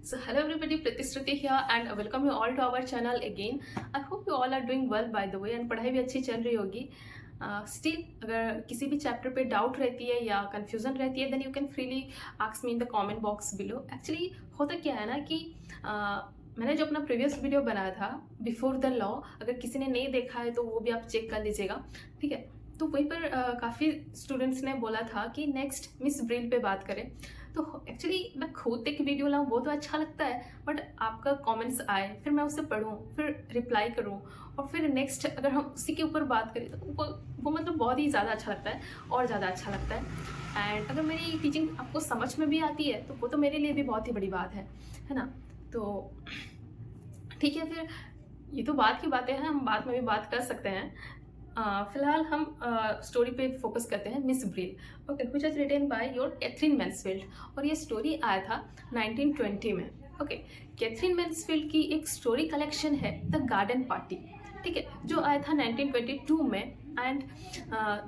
So hello everybody, Priti Shruti here and welcome you all to our channel again. I hope you all are doing well by the way and पढ़ाई भी अच्छी चल रही होगी. Still अगर किसी भी चैप्टर पे डाउट रहती है या कंफ्यूजन रहती है then you can freely ask me in the comment box below. Actually होता क्या है ना कि मैंने जो अपना प्रीवियस वीडियो बनाया था बिफोर द लॉ, अगर किसी ने नहीं देखा है तो वो भी आप चेक कर लीजिएगा, ठीक है. तो वहीं पर काफ़ी स्टूडेंट्स ने बोला था कि नेक्स्ट मिस ब्रिल पे बात करें. तो एक्चुअली मैं खुद एक वीडियो लाऊँ वो तो अच्छा लगता है, बट आपका कमेंट्स आए फिर मैं उसे पढूँ फिर रिप्लाई करूँ और फिर नेक्स्ट अगर हम उसी के ऊपर बात करें तो वो मतलब बहुत ही ज़्यादा अच्छा लगता है और ज़्यादा अच्छा लगता है. एंड अगर मेरी टीचिंग आपको समझ में भी आती है तो वो तो मेरे लिए भी बहुत ही बड़ी बात है ना. तो ठीक है, फिर ये तो बात की बातें हैं, हम बाद में भी बात कर सकते हैं. फिलहाल हम स्टोरी पे फोकस करते हैं, Miss Brill. Okay, which was written by your Katherine Mansfield और ये स्टोरी आया था 1920 में. ओके, कैथरीन मैन्सफील्ड की एक स्टोरी कलेक्शन है द गार्डन पार्टी, ठीक है, जो आया था 1922 में. And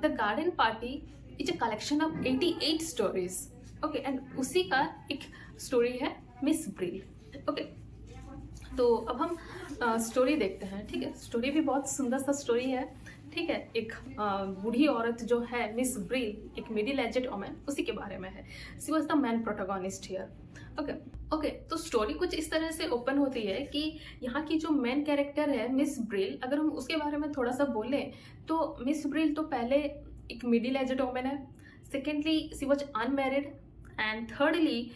the garden party is a collection of 88 stories. Okay, and उसी का एक स्टोरी है मिस ब्रिल. ओके, तो अब हम स्टोरी देखते हैं, ठीक है. स्टोरी भी बहुत सुंदर सा स्टोरी है, ठीक है. एक बूढ़ी औरत जो है मिस ब्रिल, एक मिडिल एजेड वुमन, उसी के बारे में है. She was the man protagonist here. Okay, तो स्टोरी कुछ इस तरह से ओपन होती है कि यहाँ की जो मेन कैरेक्टर है मिस ब्रिल, अगर हम उसके बारे में थोड़ा सा बोलें तो मिस ब्रिल तो पहले एक मिडिल एजेड वुमन है. Secondly she was unmarried. And thirdly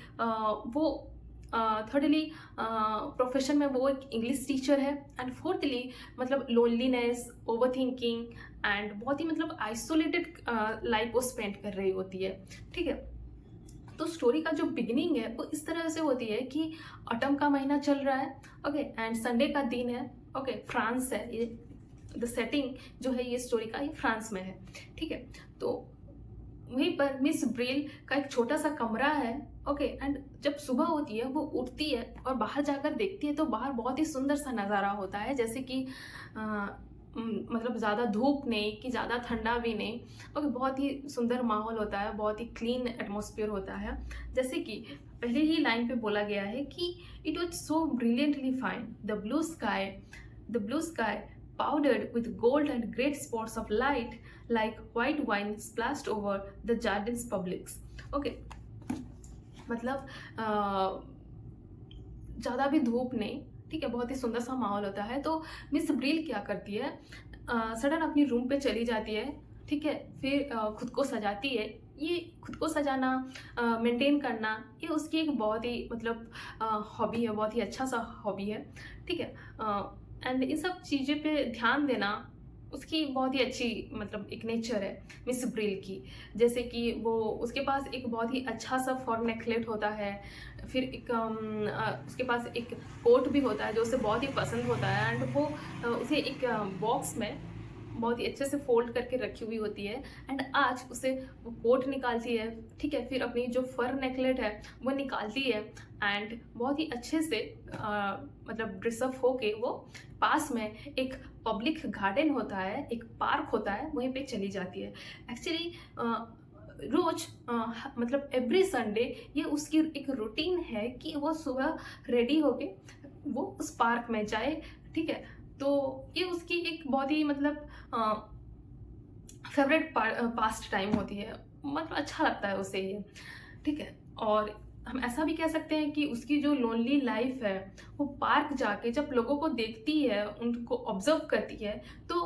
profession में वो एक इंग्लिश टीचर है. एंड फोर्थली मतलब लोनलीनेस, ओवर थिंकिंग एंड बहुत ही मतलब आइसोलेटेड लाइफ वो स्पेंड कर रही होती है, ठीक है. तो स्टोरी का जो बिगिनिंग है वो इस तरह से होती है कि ऑटम का महीना चल रहा है. ओके, एंड संडे का दिन है. ओके, फ्रांस है ये, द सेटिंग जो है ये स्टोरी का, ये फ्रांस में है, ठीक है. तो वहीं पर मिस ब्रिल का एक छोटा सा कमरा है. ओके, एंड जब सुबह होती है वो उठती है और बाहर जाकर देखती है तो बाहर बहुत ही सुंदर सा नज़ारा होता है, जैसे कि मतलब ज़्यादा धूप नहीं कि ज़्यादा ठंडा भी नहीं. ओके, बहुत ही सुंदर माहौल होता है, बहुत ही क्लीन एटमॉस्फेयर होता है. जैसे कि पहले ही लाइन पे बोला गया है कि it was so brilliantly fine, the blue sky powdered with gold and great spots of light like white wine splashed over the garden's publics. Okay, मतलब ज़्यादा भी धूप नहीं, ठीक है, बहुत ही सुंदर सा माहौल होता है. तो मिस ब्रिल क्या करती है, सडन अपनी रूम पे चली जाती है, ठीक है. फिर खुद को सजाती है. ये खुद को सजाना, मेंटेन करना, ये उसकी एक बहुत ही मतलब हॉबी है, बहुत ही अच्छा सा हॉबी है, ठीक है. एंड इन सब चीज़ों पे ध्यान देना उसकी बहुत ही अच्छी मतलब एक नेचर है मिस ब्रिल की. जैसे कि वो उसके पास एक बहुत ही अच्छा सा फॉर नेकलेट होता है. फिर एक उसके पास एक कोट भी होता है जो उसे बहुत ही पसंद होता है. एंड वो उसे एक बॉक्स में बहुत ही अच्छे से फोल्ड करके रखी हुई होती है. एंड आज उसे वो कोट निकालती है, ठीक है. फिर अपनी जो फर नेकलेट है वो निकालती है एंड बहुत ही अच्छे से मतलब ड्रेसअप होके वो पास में एक पब्लिक गार्डन होता है, एक पार्क होता है, वहीं पे चली जाती है. एक्चुअली रोज मतलब एवरी संडे ये उसकी एक रूटीन है कि वो सुबह रेडी होके वो उस पार्क में जाए, ठीक है. तो ये उसकी एक बहुत ही मतलब फेवरेट पास्ट टाइम होती है, मतलब अच्छा लगता है उसे ये, ठीक है. और हम ऐसा भी कह सकते हैं कि उसकी जो लोनली लाइफ है वो पार्क जाके जब लोगों को देखती है, उनको ऑब्जर्व करती है, तो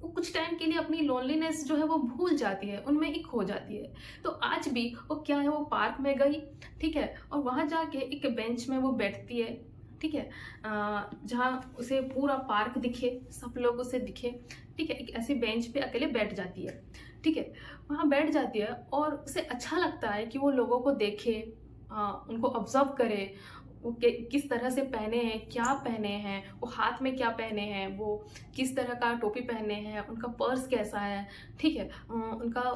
वो कुछ टाइम के लिए अपनी लोनलीनेस जो है वो भूल जाती है, उनमें ही खो जाती है. तो आज भी वो क्या है, वो पार्क में गई, ठीक है, और वहाँ जाके एक बेंच में वो बैठती है, ठीक है, जहाँ उसे पूरा पार्क दिखे, सब लोग उसे दिखे, ठीक है. एक ऐसी बेंच पे अकेले बैठ जाती है, ठीक है. वहाँ बैठ जाती है और उसे अच्छा लगता है कि वो लोगों को देखे, उनको ऑब्जर्व करे, वो किस तरह से पहने हैं, क्या पहने हैं, वो हाथ में क्या पहने हैं, वो किस तरह का टोपी पहने हैं, उनका पर्स कैसा है, ठीक है, उनका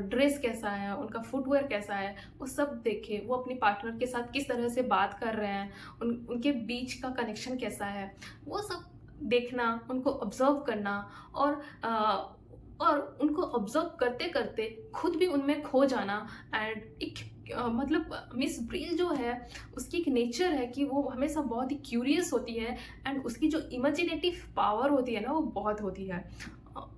ड्रेस कैसा है, उनका फुटवेयर कैसा है, वो सब देखे. वो अपनी पार्टनर के साथ किस तरह से बात कर रहे हैं, उनके बीच का कनेक्शन कैसा है, वो सब देखना, उनको ऑब्जर्व करना. और उनको ऑब्जर्व करते करते खुद भी उनमें खो जाना. एंड एक मतलब मिस ब्रिल जो है उसकी एक नेचर है कि वो हमेशा बहुत ही क्यूरियस होती है, एंड उसकी जो इमेजिनेटिव पावर होती है ना वो बहुत होती है।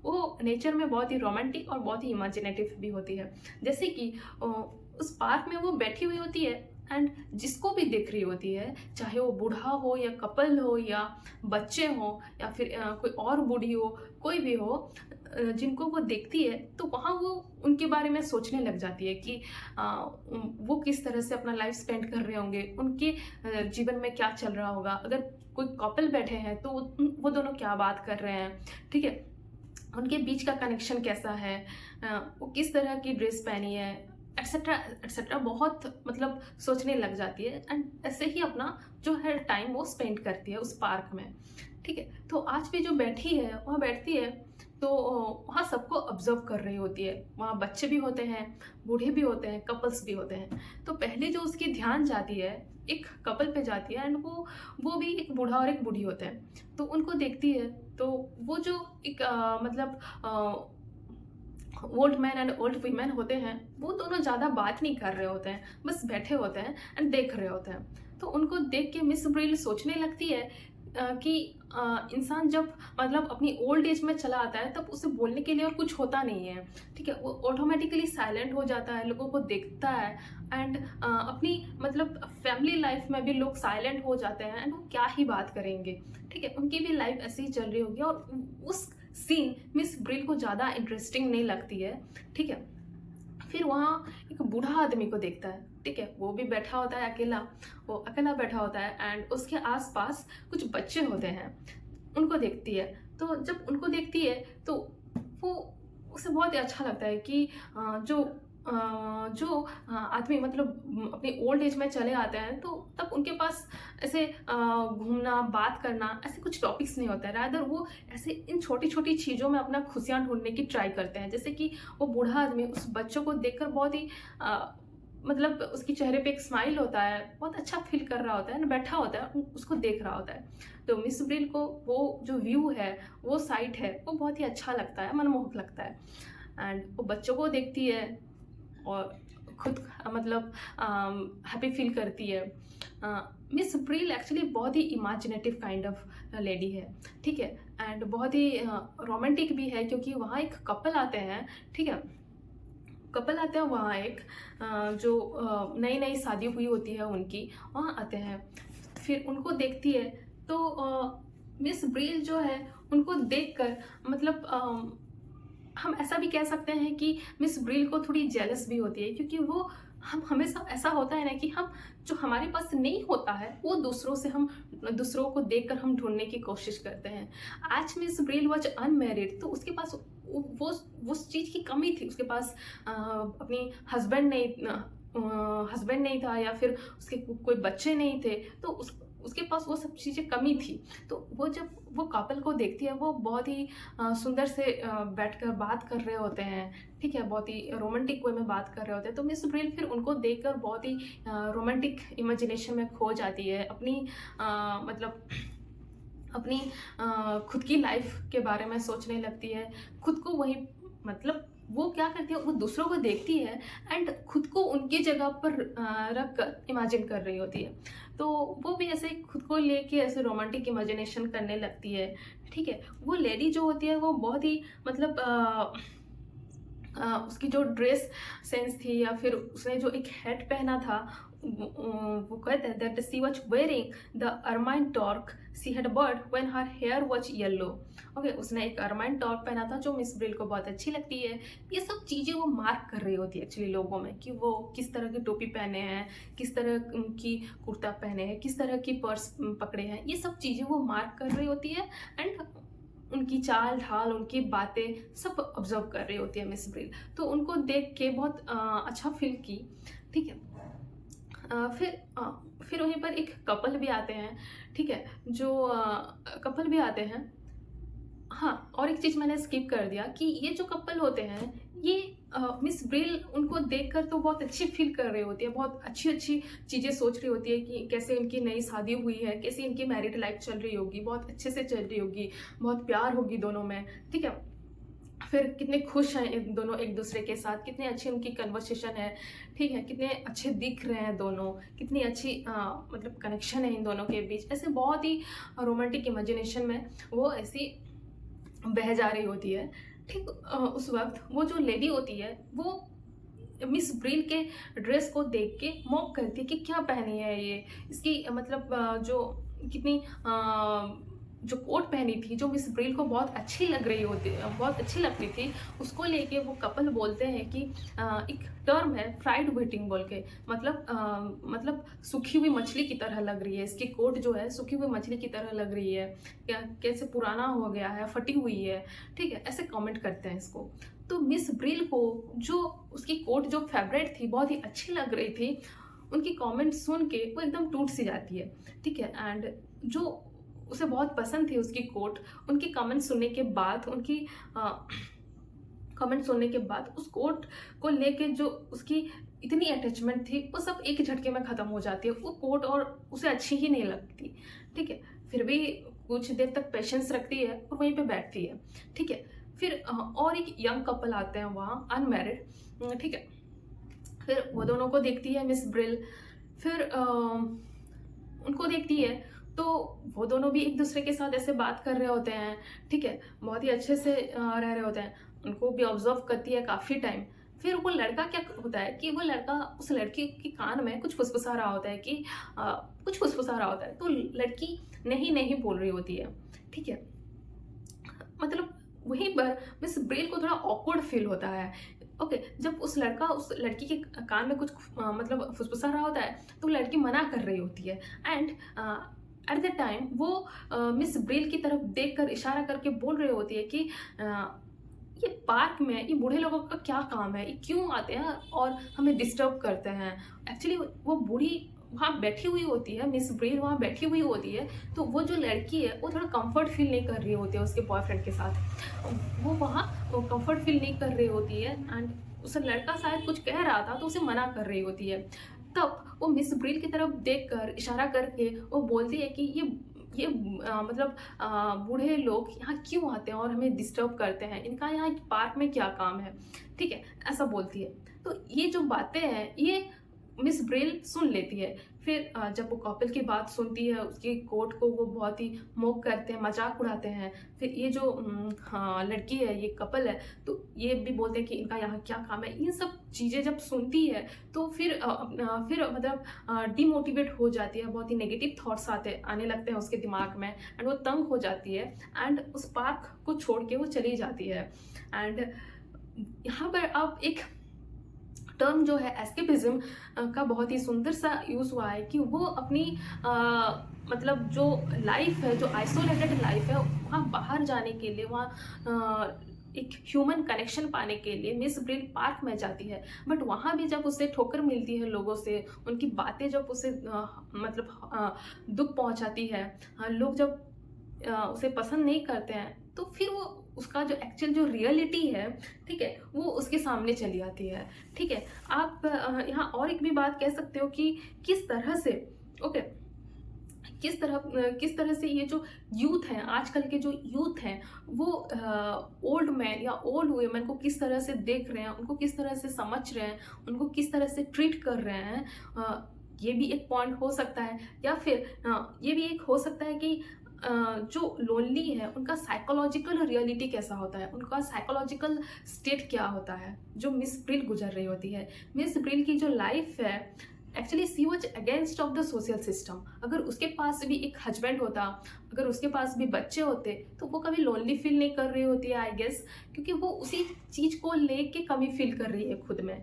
वो नेचर में बहुत ही रोमांटिक और बहुत ही इमेजिनेटिव भी होती है। जैसे कि उस पार्क में वो बैठी हुई होती है एंड जिसको भी देख रही होती है, चाहे वो बूढ़ा हो या कपल हो या बच्चे हो या फिर कोई और बूढ़ी हो, कोई भी हो, जिनको वो देखती है तो वहाँ वो उनके बारे में सोचने लग जाती है कि वो किस तरह से अपना लाइफ स्पेंड कर रहे होंगे, उनके जीवन में क्या चल रहा होगा। अगर कोई कपल बैठे हैं तो वो दोनों क्या बात कर रहे हैं, ठीक है, उनके बीच का कनेक्शन कैसा है, वो किस तरह की ड्रेस पहनी है, एक्सेट्रा एक्सेट्रा, बहुत मतलब सोचने लग जाती है। एंड ऐसे ही अपना जो है टाइम वो स्पेंड करती है उस पार्क में, ठीक है। तो आज भी जो बैठी है वहाँ बैठती है तो वहाँ सबको ऑब्जर्व कर रही होती है। वहाँ बच्चे भी होते हैं, बूढ़े भी होते हैं, कपल्स भी होते हैं। तो पहले जो उसकी ध्यान जाती है एक कपल पे जाती है, एंड वो भी एक बूढ़ा और एक बूढ़ी होते हैं। तो उनको देखती है तो वो जो एक मतलब old man and old women होते हैं वो दोनों ज़्यादा बात नहीं कर रहे होते हैं, बस बैठे होते हैं एंड देख रहे होते हैं। तो उनको देख के मिस ब्रिल सोचने लगती है कि इंसान जब मतलब अपनी ओल्ड एज में चला आता है तब उसे बोलने के लिए और कुछ होता नहीं है, ठीक है। वो ऑटोमेटिकली साइलेंट हो जाता है, लोगों को देखता है एंड अपनी मतलब फैमिली लाइफ में भी लोग साइलेंट हो जाते हैं एंड वो क्या ही बात करेंगे, ठीक है। उनकी भी लाइफ ऐसे ही चल रही होगी और उस सीन मिस ब्रिल को ज़्यादा इंटरेस्टिंग नहीं लगती है, ठीक है। फिर वहाँ एक बूढ़ा आदमी को देखता है, ठीक है, वो भी बैठा होता है अकेला, वो अकेला बैठा होता है एंड उसके आसपास कुछ बच्चे होते हैं, उनको देखती है। तो जब उनको देखती है तो वो उसे बहुत ही अच्छा लगता है कि जो आदमी मतलब अपनी ओल्ड एज में चले आते हैं तो तब उनके पास ऐसे घूमना, बात करना, ऐसे कुछ टॉपिक्स नहीं होता है। रादर वो ऐसे इन छोटी छोटी चीज़ों में अपना खुशियाँ ढूंढने की ट्राई करते हैं। जैसे कि वो बूढ़ा आदमी उस बच्चों को देखकर बहुत ही मतलब उसके चेहरे पे एक स्माइल होता है, बहुत अच्छा फील कर रहा होता है, बैठा होता है, उसको देख रहा होता है। तो मिस ब्रिल को वो जो व्यू है, वो साइट है, वो बहुत ही अच्छा लगता है, मनमोहक लगता है। एंड वो बच्चों को देखती है और खुद मतलब हैप्पी फील करती है। मिस ब्रिल एक्चुअली बहुत ही इमेजिनेटिव काइंड ऑफ लेडी है, ठीक है, एंड बहुत ही रोमांटिक भी है क्योंकि वहाँ एक कपल आते हैं, ठीक है, कपल आते हैं वहाँ एक जो नई नई शादी हुई होती है उनकी, वहाँ आते हैं। फिर उनको देखती है तो मिस ब्रिल जो है उनको देखकर मतलब हम ऐसा भी कह सकते हैं कि मिस ब्रिल को थोड़ी जेलस भी होती है क्योंकि वो हम हमेशा ऐसा होता है ना कि हम जो हमारे पास नहीं होता है वो दूसरों को देखकर हम ढूंढने की कोशिश करते हैं। आज मिस ब्रिल वॉज अनमैरिड तो उसके पास वो उस चीज़ की कमी थी। उसके पास अपनी हस्बैंड नहीं था या फिर उसके कोई बच्चे नहीं थे, तो उसके पास वो सब चीज़ें कमी थी। तो वो जब वो कपल को देखती है वो बहुत ही सुंदर से बैठकर बात कर रहे होते हैं, ठीक है, बहुत ही रोमांटिक वे में बात कर रहे होते हैं। तो मिस ब्रिल फिर उनको देखकर बहुत ही रोमांटिक इमेजिनेशन में खो जाती है, मतलब अपनी खुद की लाइफ के बारे में सोचने लगती है। खुद को वही मतलब वो क्या करती है, वो दूसरों को देखती है एंड खुद को उनकी जगह पर रख कर इमेजिन कर रही होती है। तो वो भी ऐसे खुद को लेके ऐसे रोमांटिक इमेजिनेशन करने लगती है, ठीक है। वो लेडी जो होती है वो बहुत ही मतलब उसकी जो ड्रेस सेंस थी या फिर उसने जो एक हैट पहना था, वो कहते हैं that she was wearing the ermine torc she had bird when her hair was yellow. Okay, उसने एक अर्माइन टॉर्क पहना था जो मिस ब्रिल को बहुत अच्छी लगती है। ये सब चीज़ें वो मार्क कर रही होती है एक्चुअली लोगों में कि वो किस तरह की टोपी पहने हैं, किस तरह की कुर्ता पहने हैं, किस तरह की पर्स पकड़े हैं, ये सब चीज़ें वो मार्क कर रही होती है एंड उनकी चाल ढाल, उनकी बातें सब ऑब्जर्व कर रही होती है मिस ब्रिल। तो उनको देख के बहुत अच्छा फील की, ठीक है। फिर वहीं पर एक कपल भी आते हैं, ठीक है, जो कपल भी आते हैं। हाँ, और एक चीज़ मैंने स्किप कर दिया कि ये जो कपल होते हैं ये मिस ब्रिल उनको देखकर तो बहुत अच्छी फील कर रही होती है, बहुत अच्छी अच्छी चीज़ें सोच रही होती है कि कैसे इनकी नई शादी हुई है, कैसे इनकी मैरिड लाइफ चल रही होगी, बहुत अच्छे से चल रही होगी, बहुत प्यार होगी दोनों में, ठीक है। फिर कितने खुश हैं इन दोनों एक दूसरे के साथ, कितनी अच्छी उनकी कन्वर्सेशन है, ठीक है, कितने अच्छे दिख रहे हैं दोनों, कितनी अच्छी मतलब कनेक्शन है इन दोनों के बीच। ऐसे बहुत ही रोमांटिक इमेजिनेशन में वो ऐसी बह जा रही होती है। ठीक उस वक्त वो जो लेडी होती है वो मिस ब्रिल के ड्रेस को देख के मॉक करती है कि क्या पहनी है ये, इसकी मतलब जो कितनी जो कोट पहनी थी जो मिस ब्रिल को बहुत अच्छी लग रही होती, बहुत अच्छी लगती थी, उसको लेके वो कपल बोलते हैं कि एक टर्म है फ्राइड वेटिंग बोल के, मतलब सूखी हुई मछली की तरह लग रही है, इसकी कोट जो है सूखी हुई मछली की तरह लग रही है, क्या कैसे पुराना हो गया है, फटी हुई है, ठीक है, ऐसे कमेंट करते हैं इसको। तो मिस ब्रिल को जो उसकी कोट जो फेवरेट थी बहुत ही अच्छी लग रही थी, उनकी कमेंट सुन के वो एकदम टूट सी जाती है, ठीक है। एंड जो उसे बहुत पसंद थी उसकी कोट, उनकी कमेंट सुनने के बाद, उनकी कमेंट सुनने के बाद उस कोट को लेके जो उसकी इतनी अटैचमेंट थी वो सब एक ही झटके में ख़त्म हो जाती है, वो कोट और उसे अच्छी ही नहीं लगती, ठीक है। फिर भी कुछ देर तक पेशेंस रखती है और वहीं पे बैठती है, ठीक है। फिर और एक यंग कपल आते हैं वहाँ, अनमैरिड, ठीक है। फिर वो दोनों को देखती है मिस ब्रिल, फिर उनको देखती है तो वो दोनों भी एक दूसरे के साथ ऐसे बात कर रहे होते हैं, ठीक है, बहुत ही अच्छे से रह रहे होते हैं, उनको भी ऑब्जर्व करती है काफ़ी टाइम। फिर वो लड़का क्या होता है कि वो लड़का उस लड़की के कान में कुछ फुसफुसा रहा होता है कि कुछ फुसफुसा रहा होता है, तो लड़की नहीं नहीं बोल रही होती है, ठीक है। मतलब वहीं पर मिस ब्रेल को थोड़ा ऑकवर्ड फील होता है, ओके। जब उस लड़का उस लड़की के कान में कुछ मतलब फुसफुसा रहा होता है तो लड़की मना कर रही होती है, एंड एट द टाइम वो मिस ब्रेल की तरफ देखकर इशारा करके बोल रही होती है कि ये पार्क में ये बूढ़े लोगों का क्या काम है, ये क्यों आते हैं और हमें डिस्टर्ब करते हैं। एक्चुअली वो बूढ़ी वहाँ बैठी हुई होती है, मिस ब्रेल वहाँ बैठी हुई होती है, तो वो जो लड़की है वो थोड़ा कंफर्ट फील नहीं कर रही होती है उसके बॉयफ्रेंड के साथ, वो वहाँ कंफर्ट फील नहीं कर रही होती है, एंड उस लड़का शायद कुछ कह रहा था तो उसे मना कर रही होती है। तब वो मिस ब्रेल की तरफ देखकर इशारा करके वो बोलती है कि ये मतलब बूढ़े लोग यहाँ क्यों आते हैं और हमें डिस्टर्ब करते हैं, इनका यहाँ पार्क में क्या काम है, ठीक है, ऐसा बोलती है। तो ये जो बातें हैं ये मिस ब्रेल सुन लेती है। फिर जब वो कपिल की बात सुनती है, उसकी कोट को वो बहुत ही मोक करते हैं, मजाक उड़ाते हैं। फिर ये जो हाँ लड़की है, ये कपल है, तो ये भी बोलते हैं कि इनका यहाँ क्या काम है। इन सब चीज़ें जब सुनती है तो फिर मतलब डिमोटिवेट हो जाती है, बहुत ही नेगेटिव थॉट्स आने लगते हैं उसके दिमाग में, एंड वो तंग हो जाती है, एंड उस पार्क को छोड़ के वो चली जाती है। एंड यहाँ पर अब एक टर्म जो है एस्केपिज्म का बहुत ही सुंदर सा यूज़ हुआ है कि वो अपनी मतलब जो लाइफ है, जो आइसोलेटेड लाइफ है, वहाँ बाहर जाने के लिए, वहाँ एक ह्यूमन कनेक्शन पाने के लिए मिस ब्रिल पार्क में जाती है। बट वहाँ भी जब उसे ठोकर मिलती है लोगों से, उनकी बातें जब उसे मतलब दुख पहुँचाती है, लोग जब उसे पसंद नहीं करते हैं, तो फिर वो उसका जो एक्चुअल जो रियलिटी है, ठीक है, वो उसके सामने चली आती है, ठीक है। आप यहाँ और एक भी बात कह सकते हो कि किस तरह से, ओके, किस तरह से ये जो यूथ हैं, आजकल के जो यूथ हैं, वो ओल्ड मैन या ओल्ड वुमेन को किस तरह से देख रहे हैं, उनको किस तरह से समझ रहे हैं, उनको किस तरह से ट्रीट कर रहे हैं, ये भी एक पॉइंट हो सकता है। या फिर ये भी एक हो सकता है कि जो लोनली है उनका साइकोलॉजिकल रियलिटी कैसा होता है, उनका साइकोलॉजिकल स्टेट क्या होता है, जो मिस ब्रिल गुजर रही होती है। मिस ब्रिल की जो लाइफ है, actually see was against of the social system. अगर उसके पास भी एक हस्बैंड होता, अगर उसके पास भी बच्चे होते, तो वो कभी लोनली फील नहीं कर रही होती है, आई गेस, क्योंकि वो उसी चीज़ को लेके कमी फील कर रही है खुद में।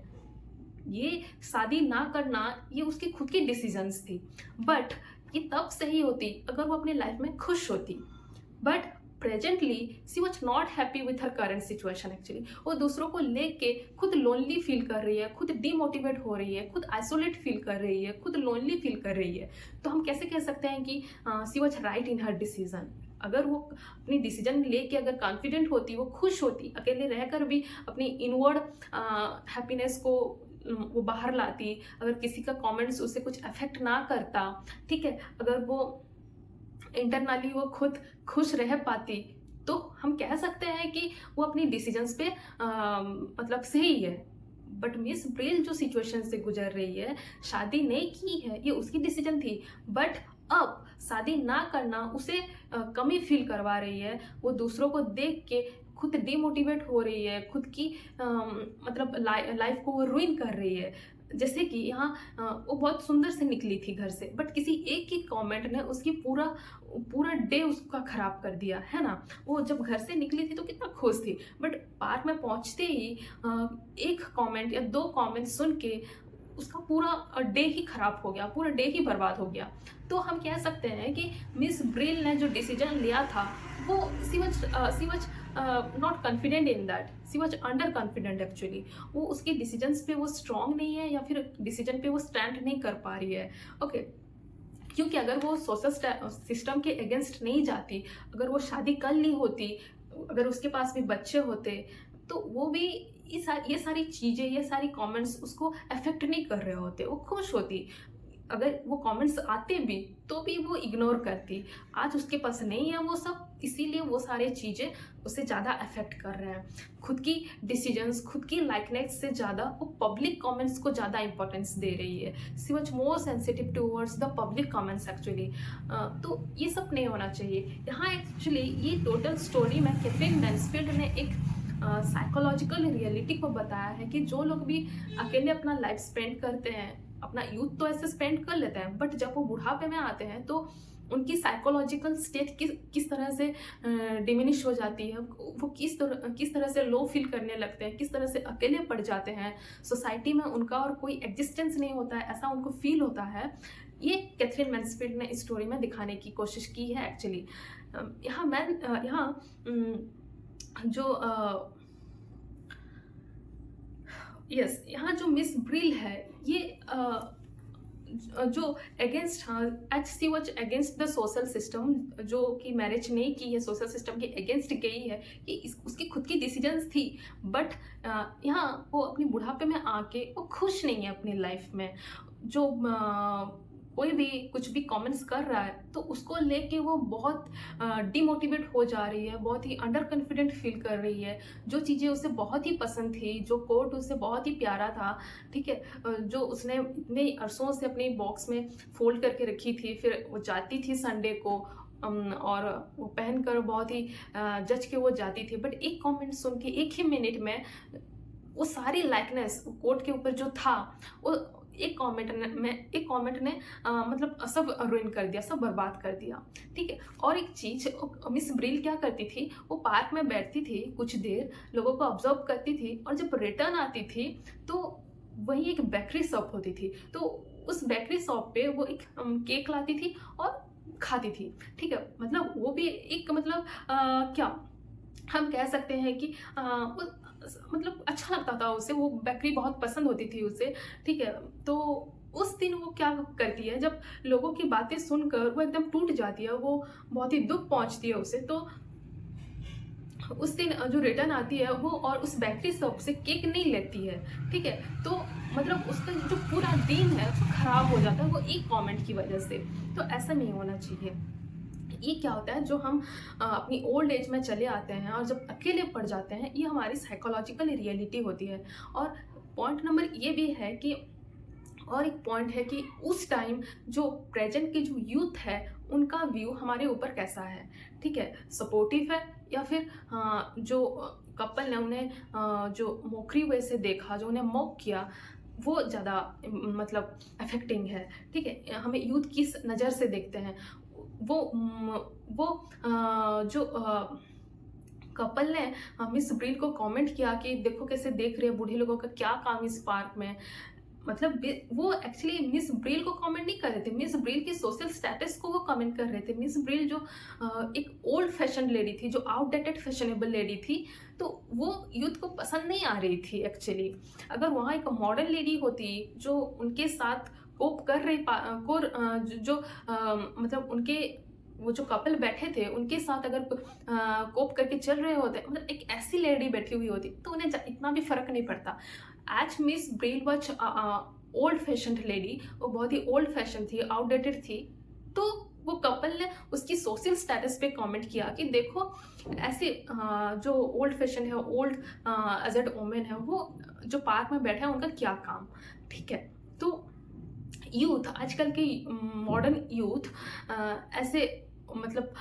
ये शादी ना करना ये उसकी खुद की डिसीजंस थी, बट ये तब सही होती अगर वो अपनी लाइफ में खुश होती। But presently she was not happy with her current situation. Actually वो दूसरों को लेके खुद लोनली फील कर रही है, खुद डीमोटिवेट हो रही है, खुद आइसोलेट फील कर रही है, खुद लोनली फील कर रही है। तो हम कैसे कह सकते हैं कि she was right in her decision. अगर वो अपनी डिसीजन लेके अगर कॉन्फिडेंट होती, वो खुश होती, अकेले रहकर भी अपनी इनवर्ड हैप्पीनेस को वो बाहर लाती, अगर किसी का कमेंट्स उसे कुछ अफेक्ट ना करता, ठीक है, अगर वो इंटरनली वो खुद खुश रह पाती, तो हम कह सकते हैं कि वो अपनी डिसीजंस पे मतलब सही है। बट मिस ब्रिल जो सिचुएशन से गुजर रही है, शादी नहीं की है, ये उसकी डिसीजन थी, बट अब शादी ना करना उसे कमी फील करवा रही है। वो दूसरों को देख के खुद डिमोटिवेट हो रही है, खुद की मतलब लाइफ को वो रुइन कर रही है। जैसे कि यहाँ वो बहुत सुंदर से निकली थी घर से, बट किसी एक ही कमेंट ने उसकी पूरा पूरा डे उसका खराब कर दिया, है ना। वो जब घर से निकली थी तो कितना खुश थी, बट पार्क में पहुंचते ही एक कमेंट या दो कमेंट सुन के उसका पूरा डे ही खराब हो गया, पूरा डे ही बर्बाद हो गया। तो हम कह सकते हैं कि मिस ब्रिल ने जो डिसीजन लिया था वो she was not confident in that, she was under confident actually. वो उसके डिसीजंस पे वो स्ट्रांग नहीं है, या फिर डिसीजन पे वो स्टैंड नहीं कर पा रही है। ओके क्योंकि अगर वो सोशल सिस्टम के अगेंस्ट नहीं जाती, अगर वो शादी कर ली होती, अगर उसके पास भी बच्चे होते, तो वो भी ये सारी चीज़ें, ये सारी कमेंट्स उसको अफेक्ट नहीं कर रहे होते, वो खुश होती। अगर वो कमेंट्स आते भी तो भी वो इग्नोर करती। आज उसके पास नहीं है वो सब, इसीलिए वो सारी चीज़ें उसे ज़्यादा अफेक्ट कर रहे हैं। खुद की डिसीजंस, खुद की लाइकनेस से ज़्यादा वो पब्लिक कमेंट्स को ज़्यादा इंपॉर्टेंस दे रही है। See much more sensitive towards the public comments actually. तो ये सब नहीं होना चाहिए। यहाँ एक्चुअली ये टोटल स्टोरी में कैथरीन मैन्सफील्ड ने एक साइकोलॉजिकल रियलिटी को बताया है कि जो लोग भी अकेले अपना लाइफ स्पेंड करते हैं, अपना यूथ तो ऐसे स्पेंड कर लेते हैं, बट जब वो बुढ़ापे में आते हैं तो उनकी साइकोलॉजिकल स्टेट किस तरह से डिमिनिश हो जाती है, वो किस तरह से लो फील करने लगते हैं, किस तरह से अकेले पड़ जाते हैं, सोसाइटी में उनका और कोई एग्जिस्टेंस नहीं होता है, ऐसा उनको फील होता है। ये कैथरीन मैन्सफील्ड ने इस स्टोरी में दिखाने की कोशिश की है एक्चुअली। यहाँ जो यस यहाँ जो मिस ब्रिल है, ये जो against each she watch against the social system, जो कि मैरिज नहीं की है, सोशल सिस्टम के अगेंस्ट गई है, कि उसकी खुद की डिसीजंस थी। बट यहाँ वो अपनी बुढ़ापे में आके वो खुश नहीं है अपनी लाइफ में। जो कोई भी कुछ भी कमेंट्स कर रहा है तो उसको लेके वो बहुत डिमोटिवेट हो जा रही है, बहुत ही अंडर कॉन्फिडेंट फील कर रही है। जो चीज़ें उसे बहुत ही पसंद थी, जो कोट उसे बहुत ही प्यारा था, ठीक है, जो उसने इतने अरसों से अपनी बॉक्स में फोल्ड करके रखी थी, फिर वो जाती थी संडे को और वो पहनकर बहुत ही जच के वो जाती थी। बट एक कमेंट सुन के एक ही मिनट में वो सारी लाइकनेस कोट के ऊपर जो था, वो एक कमेंट ने मतलब सब रुइन कर दिया, सब बर्बाद कर दिया, ठीक है। और एक चीज़, मिस ब्रिल क्या करती थी, वो पार्क में बैठती थी कुछ देर, लोगों को ऑब्जर्व करती थी, और जब रिटर्न आती थी तो वहीं एक बेकरी शॉप होती थी, तो उस बेकरी शॉप पे वो एक केक लाती थी और खाती थी, ठीक है। मतलब वो भी एक मतलब क्या हम कह सकते हैं कि मतलब अच्छा लगता था उसे, वो बेकरी बहुत पसंद होती थी उसे, ठीक है। तो उस दिन वो क्या करती है, जब लोगों की बातें सुनकर वो एकदम टूट जाती है, वो बहुत ही दुख पहुंचती है उसे। तो उस दिन जो रिटर्न आती है वो, और उस बेकरी शॉप से केक नहीं लेती है, ठीक है। तो मतलब उसका जो पूरा दिन है वो खराब हो जाता है, वो एक कमेंट की वजह से। तो ऐसा नहीं होना चाहिए। ये क्या होता है, जो हम अपनी ओल्ड एज में चले आते हैं और जब अकेले पड़ जाते हैं, ये हमारी साइकोलॉजिकल रियलिटी होती है। और पॉइंट नंबर ये भी है कि, और एक पॉइंट है कि उस टाइम जो प्रेजेंट के जो यूथ है उनका व्यू हमारे ऊपर कैसा है, ठीक है, सपोर्टिव है, या फिर जो कपल ने उन्हें जो मोकरी वे से देखा, जो उन्हें मॉक किया, वो ज़्यादा मतलब अफेक्टिंग है, ठीक है। हमें यूथ किस नज़र से देखते हैं, वो जो कपल ने मिस ब्रिल को कमेंट किया कि देखो कैसे देख रहे हैं, बूढ़े लोगों का क्या काम इस पार्क में, मतलब वो एक्चुअली मिस ब्रिल को कमेंट नहीं कर रहे थे, मिस ब्रिल की सोशल स्टेटस को वो कमेंट कर रहे थे। मिस ब्रिल जो एक ओल्ड फैशन लेडी थी, जो आउटडेटेड फैशनेबल लेडी थी, तो वो यूथ को पसंद नहीं आ रही थी एक्चुअली। अगर वहाँ एक मॉडर्न लेडी होती जो उनके साथ कोप कर रही मतलब उनके वो जो कपल बैठे थे उनके साथ अगर कोप करके चल रहे होते, मतलब एक ऐसी लेडी बैठी हुई होती, तो उन्हें इतना भी फर्क नहीं पड़ता। As Miss Brill was old fashion lady, वो बहुत ही ओल्ड फैशन थी, आउटडेटेड थी, तो वो कपल ने उसकी सोशल स्टेटस पे कमेंट किया कि देखो ऐसे जो ओल्ड फैशन है, ओल्ड एजेड वोमेन है, वो जो पार्क में बैठे हैं उनका क्या काम। ठीक है, तो यूथ, आजकल के मॉडर्न यूथ ऐसे मतलब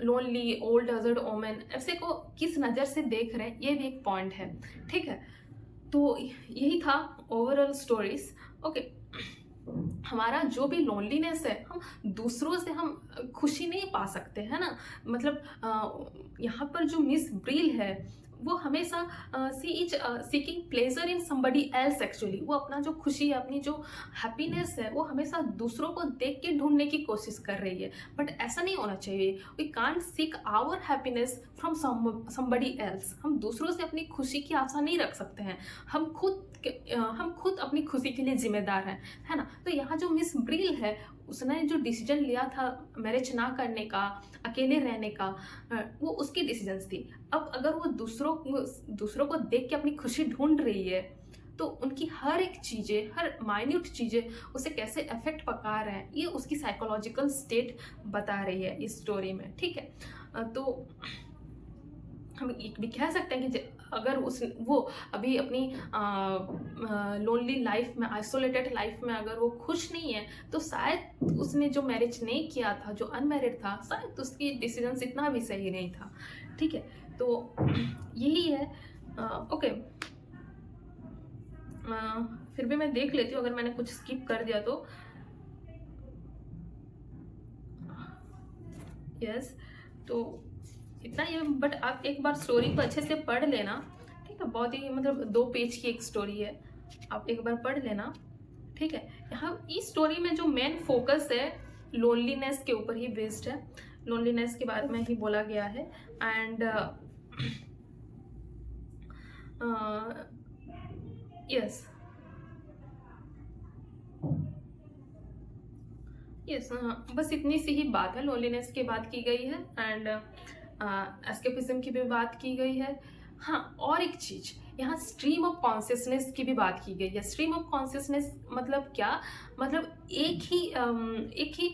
लोनली ओल्ड एजेड वोमेन ऐसे को किस नज़र से देख रहे हैं, ये भी एक पॉइंट है। ठीक है, तो यही था ओवरऑल स्टोरीज। ओके, हमारा जो भी लोनलीनेस है, हम दूसरों से हम खुशी नहीं पा सकते, है ना। मतलब यहाँ पर जो मिस ब्रील है वो हमेशा she is seeking pleasure in somebody else. Actually वो अपना जो खुशी, अपनी जो हैप्पीनेस है, वो हमेशा दूसरों को देख के ढूंढने की कोशिश कर रही है। बट ऐसा नहीं होना चाहिए। We can't seek our happiness from somebody else. हम दूसरों से अपनी खुशी की आशा नहीं रख सकते हैं। हम खुद अपनी खुशी के लिए जिम्मेदार हैं, है ना। तो यहाँ जो मिस ब्रील है, उसने जो डिसीजन लिया था मैरिज ना करने का, अकेले रहने का, वो उसकी डिसीजंस थी। अब अगर वो दूसरों को देख के अपनी खुशी ढूंढ रही है, तो उनकी हर एक चीज़ें, हर माइन्यूट चीज़ें उसे कैसे इफेक्ट पका रहे हैं, ये उसकी साइकोलॉजिकल स्टेट बता रही है इस स्टोरी में। ठीक है, तो हम ये भी कह सकते हैं कि अगर वो अभी अपनी लोनली लाइफ में, आइसोलेटेड लाइफ में अगर वो खुश नहीं है, तो शायद उसने जो मैरिज नहीं किया था, जो अनमैरिड था, शायद उसकी डिसीजंस इतना भी सही नहीं था। ठीक है, तो यही है। ओके, फिर भी मैं देख लेती हूँ अगर मैंने कुछ स्किप कर दिया तो। यस, तो इतना ही है। बट आप एक बार स्टोरी को अच्छे से पढ़ लेना। ठीक है, बहुत ही मतलब 2 पेज की एक स्टोरी है, आप एक बार पढ़ लेना। ठीक है, यहाँ इस स्टोरी में जो मेन फोकस है लोनलीनेस के ऊपर ही बेस्ड है। लोनलीनेस के बारे में ही बोला गया है। एंड यस यस, बस इतनी सी ही बात है। लोनलीनेस की बात की गई है एंड एस्केपिज्म की भी बात की गई है। हाँ, और एक चीज, यहाँ स्ट्रीम ऑफ कॉन्शियसनेस की भी बात की गई है। स्ट्रीम ऑफ कॉन्शियसनेस मतलब क्या, मतलब एक ही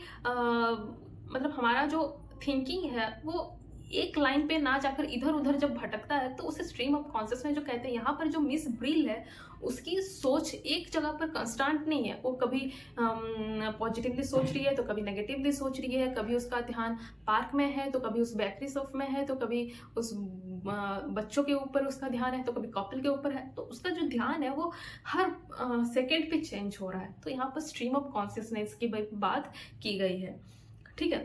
मतलब हमारा जो थिंकिंग है वो एक लाइन पे ना जाकर इधर उधर जब भटकता है, तो उसे स्ट्रीम ऑफ कॉन्शियसनेस जो कहते हैं। यहाँ पर जो मिस ब्रील है, उसकी सोच एक जगह पर कंस्टेंट नहीं है। वो कभी पॉजिटिवली सोच रही है, तो कभी नेगेटिवली सोच रही है। कभी उसका ध्यान पार्क में है, तो कभी उस बेकरी शॉप में है, तो कभी उस बच्चों के ऊपर उसका ध्यान है, तो कभी कपल के ऊपर है। तो उसका जो ध्यान है वो हर सेकेंड पे चेंज हो रहा है। तो यहाँ पर स्ट्रीम ऑफ कॉन्शियसनेस की बात की गई है। ठीक है,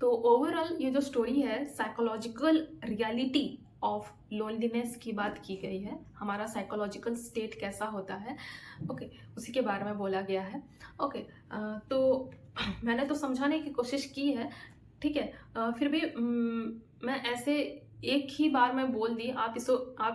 तो ओवरऑल ये जो स्टोरी है, साइकोलॉजिकल रियलिटी ऑफ लोनलीनेस की बात की गई है। हमारा साइकोलॉजिकल स्टेट कैसा होता है, ओके, उसी के बारे में बोला गया है। ओके, तो मैंने तो समझाने की कोशिश की है। ठीक है, फिर भी मैं ऐसे एक ही बार में बोल दी। आप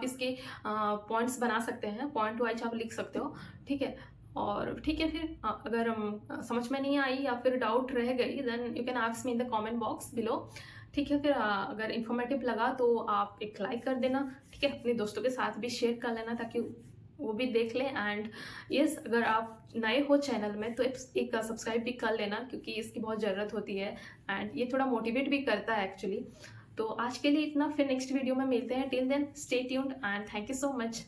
इसके पॉइंट्स बना सकते हैं, पॉइंट वाइज आप लिख सकते हो। ठीक है, और ठीक है, फिर अगर समझ में नहीं आई या फिर डाउट रह गई, then you can ask me in the comment box below. ठीक है, फिर अगर इन्फॉर्मेटिव लगा तो आप एक लाइक कर देना। ठीक है, अपने दोस्तों के साथ भी शेयर कर लेना ताकि वो भी देख लें। एंड यस, अगर आप नए हो चैनल में तो एक सब्सक्राइब भी कर लेना, क्योंकि इसकी बहुत ज़रूरत होती है एंड ये थोड़ा मोटिवेट भी करता है एक्चुअली। तो आज के लिए इतना, फिर नेक्स्ट वीडियो में मिलते हैं। Till then stay tuned and thank you so much.